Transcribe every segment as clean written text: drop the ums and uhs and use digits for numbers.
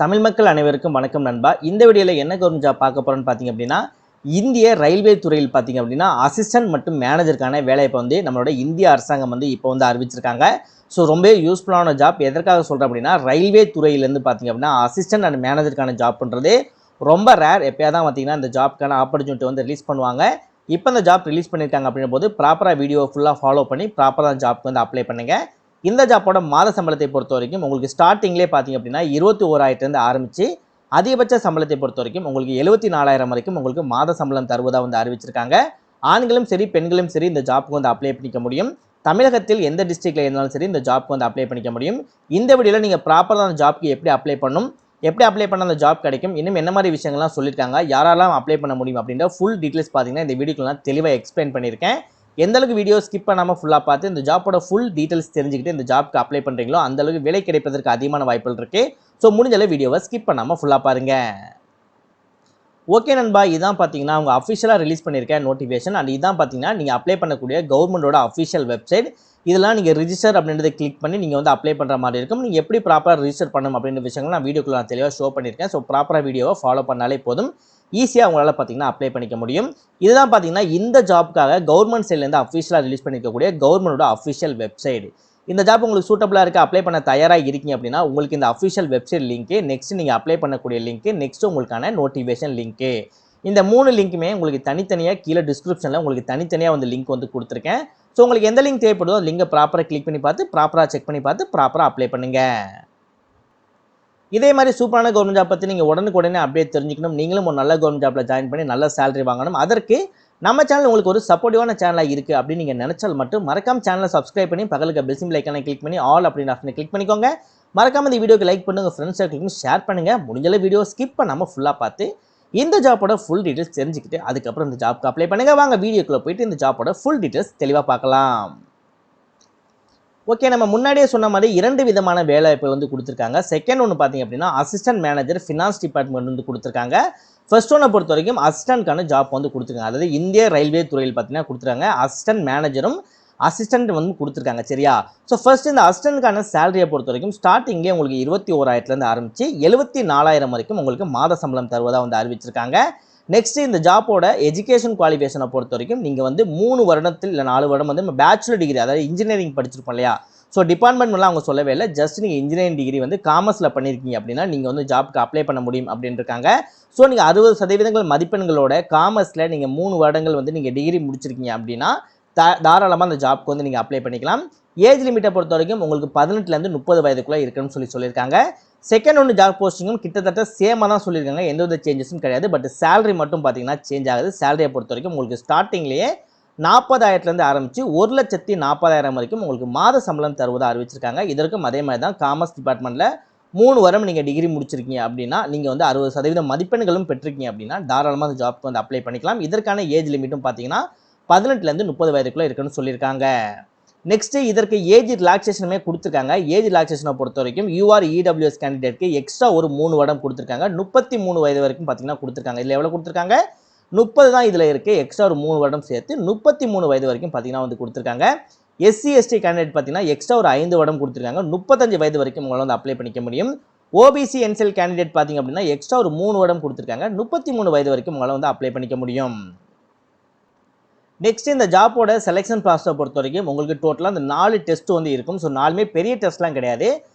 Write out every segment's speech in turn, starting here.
தமிழ் மக்கள் அனைவருக்கும் வணக்கம் நண்பா. இந்த வீடியோவில் என்ன கவர்மெண்ட் ஜாப் பார்க்க போகிறோன்னு பார்த்தீங்க அப்படின்னா, இந்திய ரயில்வே துறையில் பார்த்தீங்க அப்படின்னா அசிஸ்டன்ட் மற்றும் மேனேஜருக்கான வேலைவாய்ப்பை வந்து நம்மளோட இந்திய அரசாங்கம் வந்து இப்போ வந்து அறிவிச்சிருக்காங்க. ஸோ ரொம்ப யூஸ்ஃபுல்லான ஜாப். எதற்காக சொல்கிறேன் அப்படின்னா, ரயில்வே துறையிலேருந்து பார்த்தீங்க அப்படின்னா அசிஸ்டன்ட் அண்ட் மேனேஜருக்கான ஜாப்ன்றது ரொம்ப ரேர். எப்போயா தான் பார்த்தீங்கன்னா இந்த ஜாப்க்கான ஆப்பர்ச்சுனிட்டி வந்து ரிலீஸ் பண்ணுவாங்க. இப்போ இந்த ஜாப் ரிலீஸ் பண்ணியிருக்காங்க அப்படின்னும் போது ப்ராப்பராக வீடியோ ஃபுல்லாக ஃபாலோ பண்ணி ப்ராப்பராக ஜாப்க்கு வந்து அப்ளை பண்ணுங்கள். இந்த ஜாப்போட மாத சம்பளத்தை பொறுத்த வரைக்கும் உங்களுக்கு ஸ்டார்டிங்லேயே பார்த்தீங்க அப்படின்னா 21,000 ஆரம்பித்து அதிகபட்ச சம்பளத்தை பொறுத்த வரைக்கும் உங்களுக்கு 74,000 வரைக்கும் உங்களுக்கு மாத சம்பளம் தருவதாக வந்து அறிவிச்சிருக்காங்க. ஆண்களும் சரி பெண்களும் சரி இந்த ஜாப்புக்கு வந்து அப்ளை பண்ணிக்க முடியும். தமிழகத்தில் எந்த டிஸ்ட்ரிக்டில் இருந்தாலும் சரி இந்த ஜாப்புக்கு வந்து அப்ளை பண்ணிக்க முடியும். இந்த வீடியோவில் நீங்கள் ப்ராப்பராக அந்த ஜாப்க்கு எப்படி அப்ளை பண்ணணும், எப்படி அப்ளை பண்ண அந்த ஜாப் கிடைக்கும், இன்னும் என்ன மாதிரி விஷயங்கள்லாம் சொல்லியிருக்காங்க, யாரெல்லாம் அப்ளை பண்ண முடியும் அப்படின்ற ஃபுல் டீட்டெயில்ஸ் பார்த்தீங்கன்னா இந்த வீடியோக்கு நான் தெளிவாக எக்ஸ்பிளைன் பண்ணியிருக்கேன். எந்த அளவுக்கு வீடியோ ஸ்கிப் பண்ணாமல் ஃபுல்லாக பார்த்து இந்த ஜாப்போட ஃபுல் டீட்டெயில்ஸ் தெரிஞ்சுக்கிட்டு இந்த ஜாப்க்கு அப்ளை பண்ணுறீங்களோ அந்த அளவுக்கு வேலை கிடைப்பதற்கு அதிகமான வாய்ப்புகள் இருக்குது. ஸோ முடிஞ்ச அளவு வீடியோவை ஸ்கிப் பண்ணாமல் ஃபுல்லாக பாருங்கள். ஓகே நண்பா, இதான் பார்த்தீங்கன்னா அவங்க அஃபிஷியலாக ரிலீஸ் பண்ணியிருக்கேன் நோட்டிஃபிகேஷன். அண்ட் இதான் பார்த்தீங்கன்னா நீங்கள் அப்ளை பண்ணக்கூடிய கவர்மெண்டோட அஃபிஷியல் வெப்சைட். இதெல்லாம் நீங்கள் ரிஜிஸ்டர் அப்படின்றத கிளிக் பண்ணி நீங்கள் வந்து அப்ளை பண்ணுற மாதிரி இருக்கும். நீங்கள் எப்படி ப்ராப்பராக ரிஜிஸ்டர் பண்ணணும் அப்படின்ற விஷயங்கள் நான் வீடியோக்குள்ள நான் தெளிவாக ஷோ பண்ணியிருக்கேன். ஸோ ப்ராப்பராக வீடியோவை ஃபாலோ பண்ணாலே போதும், ஈஸியாக உங்களால் பார்த்தீங்கன்னா அப்ளை பண்ணிக்க முடியும். இதுதான் பார்த்தீங்கன்னா இந்த ஜாப்க்காக கவர்மெண்ட் சைட்லேருந்து அஃபிஷியலாக ரிலீஸ் பண்ணிக்கக்கூடிய கவர்மெண்டோட அஃபிஷியல் வெப்சைட். இந்த ஜாப் உங்களுக்கு சூட்டபிளாக இருக்குது, அப்ளை பண்ண தயாராக இருக்கீங்க அப்படின்னா உங்களுக்கு இந்த அஃபிஷியல் வெப்சைட் லிங்க்கு, நெக்ஸ்ட் நீங்கள் அப்ளை பண்ணக்கூடிய லிங்க்கு, நெக்ஸ்ட் உங்களுக்கான நோட்டிஃபிகேஷன் லிங்க்கு, இந்த 3 லிங்க்குமே உங்களுக்கு தனித்தனியாக கீழே டிஸ்கிரிப்ஷனில் உங்களுக்கு தனித்தனியாக வந்து லிங்க் வந்து கொடுத்துருக்கேன். ஸோ உங்களுக்கு எந்த லிங்க் தேவைப்படுதோ அந்த லிங்கை ப்ராப்பராக கிளிக் பண்ணி பார்த்து ப்ராப்பராக செக் பண்ணி பார்த்து ப்ராப்பராக அப்ளை பண்ணுங்கள். இதே மாதிரி சூப்பரான கவர்மெண்ட் ஜாப் பற்றி நீங்கள் உடனுக்குடனே அப்டேட் தெரிஞ்சுக்கணும், நீங்களும் ஒரு நல்ல கவர்மெண்ட் ஜாப்பில் ஜாயின் பண்ணி நல்ல சேலரி வாங்கணும். அதற்கு நம்ம சேனல் உங்களுக்கு ஒரு சப்போர்ட்டிவான சேனலாக இருக்குது அப்படின்னு நீங்கள் நினச்சால் மட்டும் மறக்காம சேனலை சப்ஸ்கிரைப் பண்ணி பக்கத்துக்கு பெல் சிம்பிள் ஐக்கானை கிளிக் பண்ணி ஆல் அப்படின்னு ஆப்ஷனை கிளிக் பண்ணிக்கோங்க. மறக்காம இந்த வீடியோக்கு லைக் பண்ணுங்கள், ஃப்ரெண்ட்ஸ் சர்க்கிளுக்கு ஷேர் பண்ணுங்கள். முடிஞ்சளவு வீடியோ ஸ்கிப் பண்ணாமல் ஃபுல்லாக பார்த்து இந்த ஜாப்போட ஃபுல் டீட்டெயில்ஸ் தெரிஞ்சுக்கிட்டு அதுக்கப்புறம் இந்த ஜாப்க்கு அப்ளை பண்ணுங்கள். வாங்க வீடியோக்குள்ளே போயிட்டு இந்த ஜாப்போட ஃபுல் டீட்டெயில்ஸ் தெளிவாக பார்க்கலாம். ஓகே, நம்ம முன்னாடியே சொன்ன மாதிரி 2 விதமான வேலைவாய்ப்பு வந்து கொடுத்துருக்காங்க. செகண்ட் ஒன்று பார்த்தீங்க அப்படின்னா அசிஸ்டன்ட் மேனேஜர் ஃபினான்ஸ் டிபார்ட்மெண்ட் வந்து கொடுத்துருக்காங்க. ஃபர்ஸ்ட் ஒன்றை பொறுத்த வரைக்கும் அசிஸ்டன்ட்கான ஜாப் வந்து கொடுத்துருக்காங்க. அதாவது இந்திய ரயில்வே துறையில் பார்த்தீங்கன்னா கொடுத்துருக்காங்க. அசிஸ்டன்ட் மேனேஜரும் அசிஸ்டன்ட் வந்து கொடுத்துருக்காங்க, சரியா? ஸோ ஃபர்ஸ்ட் இந்த அசிஸ்டன்ட்கான சேலரியை பொறுத்த வரைக்கும் ஸ்டார்டிங்கே உங்களுக்கு 21,000 ஆரம்பித்து 74,000 வரைக்கும் உங்களுக்கு மாத சம்பளம் தருவதாக வந்து அறிவிச்சிருக்காங்க. நெக்ஸ்ட் இந்த ஜாப்போட எஜுகேஷன் குவாலிஃபிகேஷனை பொறுத்த வரைக்கும் நீங்கள் வந்து 3 வருடத்தில் இல்லை 4 வருடம் வந்து நம்ம பேச்சுலர் டிகிரி, அதாவது இன்ஜினியரிங் படிச்சிருப்போம் இல்லையா? ஸோ டிபார்ட்மெண்ட்லாம் அவங்க சொல்லவே இல்லை, ஜஸ்ட் நீங்கள் இன்ஜினியரிங் டிகிரி வந்து காமர்ஸில் பண்ணியிருக்கீங்க அப்படின்னா நீங்கள் வந்து ஜாப்க்கு அப்ளை பண்ண முடியும் அப்படின்னு இருக்காங்க. ஸோ நீங்கள் 60% மதிப்பெண்களோட காமர்ஸில் நீங்கள் 3 வருடங்கள் வந்து நீங்கள் டிகிரி முடிச்சிருக்கீங்க அப்படின்னா தாராளமாக அந்த ஜாப்க்கு வந்து நீங்கள் அப்ளை பண்ணிக்கலாம். ஏஜ் லிமிட்டை பொறுத்த வரைக்கும் உங்களுக்கு 18லேருந்து 30 வயதுக்குள்ளே இருக்குன்னு சொல்லியிருக்காங்க. செகண்ட் ஒன்று ஜாப் போஸ்டிங்கும் கிட்டத்தட்ட சேமாக தான் சொல்லியிருக்காங்க, எந்த வித சேஞ்சஸும் கிடையாது. பட் சேலரி மட்டும் பார்த்தீங்கன்னா சேஞ்ச் ஆகுது. சேலரியை பொறுத்த வரைக்கும் உங்களுக்கு ஸ்டார்டிங்லேயே 40,000 ஆரம்பித்து 1,40,000 வரைக்கும் உங்களுக்கு மாத சம்பளம் தருவதாக அறிவிச்சிருக்காங்க. இதற்கும் அதே மாதிரி தான் காமர்ஸ் டிபார்ட்மெண்ட்டில் 3 வருடம் நீங்கள் டிகிரி முடிச்சிருக்கீங்க அப்படின்னா நீங்கள் வந்து 60% மதிப்பெண்களும் பெற்றிருக்கீங்க அப்படின்னா தாராளமாக அந்த ஜாப்க்கு வந்து அப்ளை பண்ணிக்கலாம். இதற்கான ஏஜ் லிமிட்டும் பார்த்தீங்கன்னா 18லேருந்து 30 வயதுக்குள்ளே இருக்குன்னு சொல்லியிருக்காங்க. நெக்ஸ்ட்டு இதற்கு ஏஜ் ரிலாக்ஸேஷனுமே கொடுத்துருக்காங்க. ஏஜ் ரிலாக்ஸேஷனை பொறுத்த வரைக்கும் யூஆர் இடபிள்யூஎஸ் கேண்டிடேட்க்கு எக்ஸ்ட்ரா ஒரு 3 வருடம் கொடுத்துருக்காங்க. 33 வயது வரைக்கும் பார்த்தீங்கன்னா கொடுத்துருக்காங்க. இதில் எவ்வளோ கொடுத்துருக்காங்க? 30 தான் இதில் இருக்குது. எக்ஸ்ட்ரா ஒரு 3 வருடம் சேர்த்து 33 வயது வரைக்கும் பார்த்தீங்கன்னா வந்து கொடுத்துருக்காங்க. எஸ்சி எஸ்டி கேண்டிடேட் பார்த்தீங்கன்னா எக்ஸ்ட்ரா ஒரு 5 வருடம் கொடுத்துருக்காங்க. 35 வயது வரைக்கும் உங்களால் வந்து அப்ளை பண்ணிக்க முடியும். ஓபிசி என்சிஎல் கேண்டிடேட் பார்த்தீங்க அப்படின்னா எக்ஸ்ட்ரா ஒரு 3 வருடம் கொடுத்துருக்காங்க. 33 வயது வரைக்கும் உங்களால் வந்து அப்ளை பண்ணிக்க முடியும். நெக்ஸ்ட் இந்த ஜாப்போட செலெக்ஷன் ப்ராசஸை பொறுத்த வரைக்கும் உங்களுக்கு டோட்டலாக இந்த 4 டெஸ்ட் வந்து இருக்கும். ஸோ 4மே பெரிய டெஸ்ட்லாம் கிடையாது,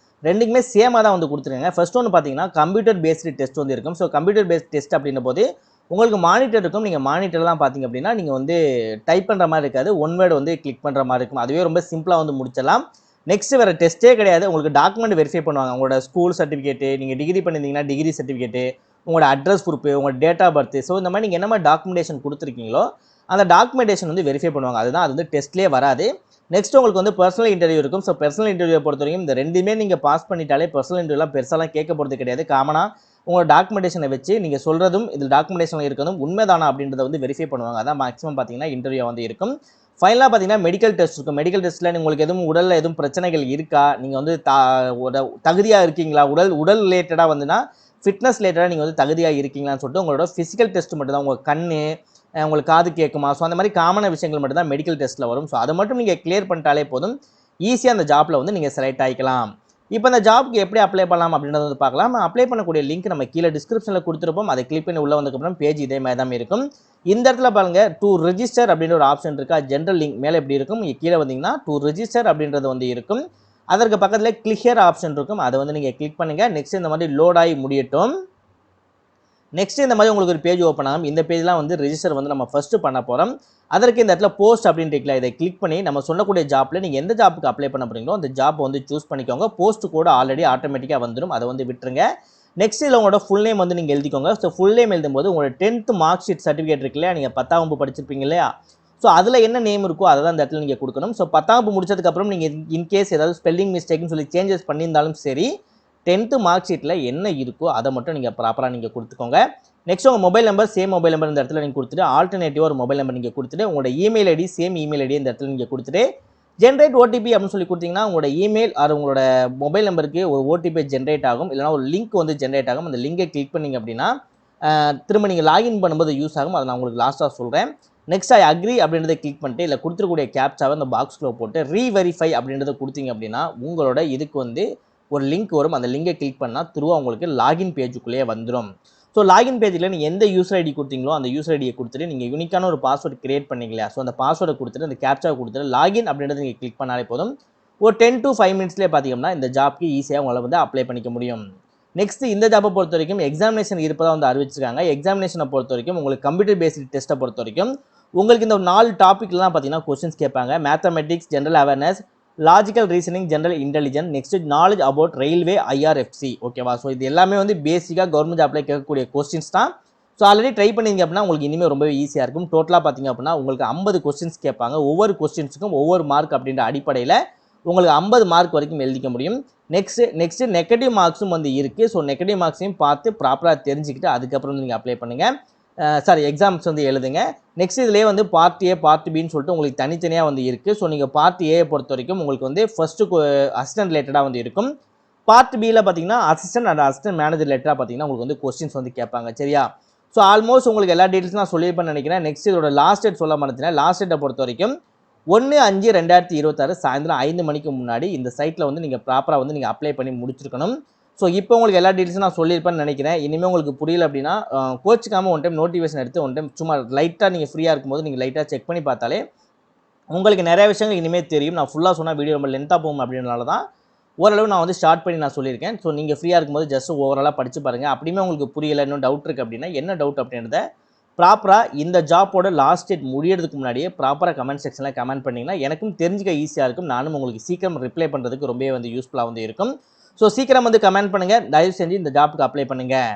ரெண்டுக்குமே சேமாக தான் வந்து கொடுத்துருக்காங்க. ஃபர்ஸ்ட் ஒன்று பார்த்தீங்கன்னா கம்ப்யூட்டர் பேஸ்டு டெஸ்ட் வந்து இருக்கும். ஸோ கம்ப்யூட்டர் பேஸ்ட் டெஸ்ட் அப்படின்னும் போது உங்களுக்கு மானிட்டர் இருக்கும். நீங்கள் மானிட்டர்லாம் பார்த்தீங்க அப்படின்னா நீங்கள் வந்து டைப் பண்ணுற மாதிரி இருக்காது, ஒன் வேர்டு வந்து கிளிக் பண்ணுற மாதிரி இருக்கும். அதுவே ரொம்ப சிம்பிளாக வந்து முடிச்சிடலாம். நெக்ஸ்ட் வேறு டெஸ்ட்டே கிடையாது, உங்களுக்கு டாக்குமெண்ட் வெரிஃபை பண்ணுவாங்க. உங்களோட ஸ்கூல் சர்டிஃபிகேட்டு, நீங்கள் டிகிரி பண்ணியிருந்தீங்கன்னா டிகிரி சர்டிஃபிகேட்டு, உங்களோட அட்ரஸ் ப்ரூஃபு, உங்களோட டேட் ஆஃப் பர்த், ஸோ இந்த மாதிரி நீங்கள் என்ன மாதிரி டாக்குமெண்டேஷன் கொடுத்துருக்கீங்களோ அந்த டாக்குமெண்டேஷன் வந்து வெரிஃபை பண்ணுவாங்க. அதுதான், அது வந்து டெஸ்ட்லேயே வராது. நெக்ஸ்ட் உங்களுக்கு வந்து பர்சனல் இன்டர்வியூ இருக்கும். ஸோ பர்சனல் இன்டர்வியூ பொறுத்த வரைக்கும் இந்த ரெண்டுமே நீங்கள் பாஸ் பண்ணிட்டாலே பர்சனல் இன்டர்வியூலாம் பெருசாலாம் கேட்க போகிறது கிடையாது. காமனாக உங்களோட டாக்குமெண்டேஷனை வச்சு நீங்கள் சொல்கிறதும் இதில் டாக்குமெண்டேஷனில் இருக்கிறதும் உண்மைதானா அப்படின்றத வந்து வெரிஃபை பண்ணுவாங்க. அதான் மேக்ஸிமம் பார்த்தீங்கன்னா இன்டர்வியூ வந்து இருக்கும். ஃபைனலாக பார்த்தீங்கன்னா மெடிக்கல் டெஸ்ட் இருக்கும். மெடிக்கல் டெஸ்ட்டில் உங்களுக்கு எதுவும் உடலில் எதுவும் பிரச்சனைகள் இருக்கா, நீங்கள் வந்து தகுதியாக இருக்கீங்களா, உடல் ரிலேட்டடாக வந்துன்னா ஃபிட்னஸ் ரிலேட்டடாக நீங்கள் வந்து தகுதியாக இருக்கீங்களான்னு சொல்லிட்டு உங்களோட ஃபிசிக்கல் டெஸ்ட் மட்டும் தான். உங்கள் கண், உங்களுக்கு காது கேட்குமா, ஸோ அந்த மாதிரி காமனான விஷயங்கள் மட்டும் தான் மெடிக்கல் டெஸ்ட்டில் வரும். ஸோ அதை மட்டும் நீங்கள் கிளியர் பண்ணிட்டாலே போதும், ஈஸியாக அந்த ஜாப்பில் வந்து நீங்கள் செலக்ட் ஆகிக்கலாம். இப்போ இந்த ஜாப்க்கு எப்படி அப்ளை பண்ணலாம் அப்படின்றத வந்து பார்க்கலாம். அப்ளை பண்ணக்கூடிய லிங்க் நம்ம கீழே டிஸ்கிரிப்ஷனில் கொடுத்துருப்போம். அதை கிளிக் பண்ணி உள்ள வந்ததுக்கப்புறம் பேஜ் இதே மாதிரி தான் இருக்கும். இந்த இடத்துல பாருங்க டு ரெஜிஸ்டர் அப்படின்ற ஒரு ஆப்ஷன் இருக்கா, ஜென்ரல் லிங்க் மேலே எப்படி இருக்கும், இங்கே கீழே வந்தீங்கன்னா டு ரெஜிஸ்டர் அப்படின்றது வந்து இருக்கும். அதற்கு பக்கத்தில் கிளிக் ஹியர் ஆப்ஷன் இருக்கும், அதை வந்து நீங்கள் கிளிக் பண்ணுங்க. நெக்ஸ்ட் இந்த மாதிரி லோட் ஆகி முடியட்டும். நெக்ஸ்ட் இந்த மாதிரி உங்களுக்கு ஒரு பேஜ் ஓப்பன் ஆகும். இந்த பேஜ்லாம் வந்து ரெஜிஸ்டர் வந்து நம்ம ஃபர்ஸ்ட் பண்ண போகிறோம். அதற்கு இந்த இடத்துல போஸ்ட் அப்படின்னு இருக்குல்ல, இதை கிளிக் பண்ணி நம்ம சொல்லக்கூடிய ஜாப்பில் நீங்கள் எந்த ஜாப்புக்கு அப்ளை பண்ண போகிறீங்களோ அந்த ஜாப் வந்து சூஸ் பண்ணிக்கோங்க. போஸ்ட் கூட ஆல்ரெடி ஆட்டோமேட்டிக்காக வந்துடும், அதை வந்து விட்டுருங்க. நெக்ஸ்ட் இதில் உங்களோட ஃபுல் நேம் வந்து நீங்கள் எழுதிக்கோங்க. ஸோ ஃபுல் நேம் எழுதும்போது உங்களோட 10th மார்க் ஷீட் சர்டிஃபிகேட் இருக்கு இல்லையா, நீங்கள் 10ஆம் வகுப்பு படிச்சிருப்பீங்க இல்லையா, ஸோ அதில் என்ன நேம் இருக்கோ அதை தான் இந்த இடத்துல நீங்கள் கொடுக்கணும். ஸோ 10ஆம் வகுப்பு முடிச்சதுக்கப்புறம் நீங்கள் இன்கேஸ் ஏதாவது ஸ்பெல்லிங் மிஸ்டேக்னு சொல்லி சேஞ்சஸ் பண்ணியிருந்தாலும் சரி, 10th மார்க் ஷீட்டில் என்ன இருக்கோ அதை மட்டும் நீங்கள் ப்ராப்பராக நீங்கள் கொடுத்துக்கோங்க. நெக்ஸ்ட் உங்கள் mobile number same mobile number இந்த இடத்துல நீங்கள் கொடுத்துட்டு, ஆல்டர்னேட்டிவாக ஒரு மொபைல் நம்பர் நீங்கள் கொடுத்துட்டு, உங்களோட email ID same email ID இந்த இடத்துல நீங்கள் கொடுத்துட்டு, ஜென்ரேட் ஓடிபி அப்படின்னு சொல்லி கொடுத்தீங்கன்னா உங்களோட இமெயில் ஆர் உங்களோட மொபைல் நம்பருக்கு ஒரு ஓடிபி ஜென்ரேட் ஆகும், இல்லைனா ஒரு லிங்க் வந்து ஜென்ரேட் ஆகும். அந்த லிங்கை கிளிக் பண்ணிங்க அப்படின்னா திரும்ப நீங்கள் லாகின் பண்ணும்போது யூஸ் ஆகும். அதை நான் உங்களுக்கு லாஸ்ட்டாக சொல்கிறேன். நெக்ஸ்ட் ஐ அக்ரி அப்படின்றத கிளிக் பண்ணிட்டு இல்லை கொடுத்துருக்கூடிய கேப்சாவை இந்த பாக்ஸ்குள்ளே போட்டு ரீவெரிஃபை அப்படின்றத கொடுத்தீங்க அப்படின்னா உங்களோட இதுக்கு வந்து ஒரு லிங்க் வரும். அந்த லிங்கை கிளிக் பண்ணால் திரும்ப உங்களுக்கு லாகின் பேஜுக்குள்ளேயே வந்துடும். ஸோ லாகின் பேஜில் நீங்கள் எந்த யூசர் ஐடி கொடுத்தீங்களோ அந்த யூசர் ஐடியை கொடுத்துட்டு நீங்கள் யூனிக்கான ஒரு பாஸ்வேர்டு கிரியேட் பண்ணிங்களா, ஸோ அந்த பாஸ்வேர்டை கொடுத்துட்டு அந்த கேப்சாவை கொடுத்துட்டு லாகின் அப்படின்றத நீங்கள் கிளிக் பண்ணாலே போதும். ஒரு 10 to 5 மினிட்ஸ்லேயே பார்த்தீங்கன்னா இந்த ஜாப்க்கு ஈஸியாக உங்களால் வந்து அப்ளை பண்ணிக்க முடியும். நெக்ஸ்ட் இந்த ஜாப்பை பொறுத்த வரைக்கும் எக்ஸாமினேஷன் இருப்பதாக வந்து அறிவிச்சிருக்காங்க. எக்ஸாமினேஷனை பொறுத்த வரைக்கும் உங்களுக்கு கம்ப்யூட்டர் பேஸ்டு டெஸ்ட்டை பொறுத்த வரைக்கும் உங்களுக்கு இந்த 4 டாப்பிக்லாம் பார்த்தீங்கன்னா கொஸ்டின்ஸ் கேட்பாங்க. Mathematics, general awareness, logical reasoning, general intelligence, next knowledge about railway IRFC. ஓகேவா, ஸோ இது எல்லாமே வந்து பேசிக்காக கவர்மெண்ட் ஜாப்ல கேட்கக்கூடிய கொஸ்டின்ஸ் தான். ஸோ ஆல்ரெடி ட்ரை பண்ணிங்க அப்படின்னா உங்களுக்கு இனிமேல் ரொம்பவே ஈஸியாக இருக்கும். டோட்டலாக பார்த்தீங்க அப்படின்னா உங்களுக்கு 50 கொஸ்டின்ஸ் கேட்பாங்க. ஒவ்வொரு கொஸ்டின்ஸுக்கும் ஒவ்வொரு மார்க் அப்படின்ற அடிப்படையில் உங்களுக்கு 50 மார்க் வரைக்கும் எழுதிக்க முடியும். நெக்ஸ்ட் நெகட்டிவ் மார்க்ஸும் வந்து இருக்குது. ஸோ நெகட்டிவ் மார்க்ஸையும் பார்த்து ப்ராப்பராக தெரிஞ்சுக்கிட்டு அதுக்கப்புறம் நீங்கள் அப்ளை பண்ணுங்கள். எக்ஸாம்ஸ் வந்து எழுதுங்க. நெக்ஸ்ட் இதுலேயே வந்து பார்ட் ஏ பார்ட் பின்னு சொல்லிட்டு உங்களுக்கு தனித்தனியாக வந்து இருக்குது. ஸோ நீங்கள் பார்ட் ஏயை பொறுத்த வரைக்கும் உங்களுக்கு வந்து ஃபஸ்ட்டு அசிஸ்டன்ட் ரிலேட்டடாக வந்து இருக்கும். பார்ட் பியில் பார்த்தீங்கன்னா அசிஸ்டன்ட் அண்ட் அசிஸ்டன்ட் மேனேஜர் ரிலேட்டடாக பார்த்தீங்கன்னா உங்களுக்கு வந்து கொஸ்டின்ஸ் வந்து கேட்பாங்க. சரியா, ஸோ ஆல்மோஸ்ட் உங்களுக்கு எல்லா டீட்டெயில்ஸும் நான் சொல்லியிருப்பேன்னு நினைக்கிறேன். நெக்ஸ்ட் இதோட லாஸ்ட் டேட் சொல்ல மாட்டேன். லாஸ்ட் டேட்டை பொறுத்த வரைக்கும் 1/5/2026 சாயந்தரம் 5 மணிக்கு முன்னாடி இந்த சைட்டில் வந்து நீங்கள் ப்ராப்பராக வந்து நீங்கள் அப்ளை பண்ணி முடிச்சிருக்கணும். ஸோ இப்போ உங்களுக்கு எல்லா டீட்டெயில்ஸும் நான் சொல்லியிருப்பேன்னு நினைக்கிறேன். இனிமேல் உங்களுக்கு புரியல அப்படின்னா கோச்சிக்காமல் ஒன் டைம் நோட்டிஃபிகேஷன் எடுத்து ஒன் டைம் சும்மா லைட்டாக நீங்கள் ஃப்ரீயாக இருக்கும்போது நீங்கள் லைட்டாக செக் பண்ணி பார்த்தாலே உங்களுக்கு நிறைய விஷயங்கள் இனிமேல் தெரியும். நான் ஃபுல்லாக சொன்னால் வீடியோ ரொம்ப லென்த்தாக போகும் அப்படின்றனால தான் ஓரளவு நான் வந்து ஸ்டார்ட் பண்ணி நான் சொல்லியிருக்கேன். ஸோ நீங்கள் ஃப்ரீயாக இருக்கும்போது ஜஸ்ட் ஓவராலாக படித்து பாருங்கள். அப்படியுமே உங்களுக்கு புரியலை, இன்னும் டவுட் இருக்குது அப்படின்னா என்ன டவுட் அப்படின்றத ப்ராப்பராக இந்த ஜாப்போட லாஸ்ட் டேட் முடியறதுக்கு முன்னாடியே ப்ராப்பராக கமெண்ட் செக்ஷனில் கமெண்ட் பண்ணிங்கன்னா எனக்கும் தெரிஞ்சுக்க ஈஸியாக இருக்கும். நானும் உங்களுக்கு சீக்கிரம் ரிப்ளை பண்ணுறதுக்கு ரொம்பவே வந்து யூஸ்ஃபுல்லாக வந்து இருக்கும். ஸோ சீக்கிரம் வந்து கமெண்ட் பண்ணுங்கள். தயவு செஞ்சு இந்த ஜாப்புக்கு அப்ளை பண்ணுங்கள்.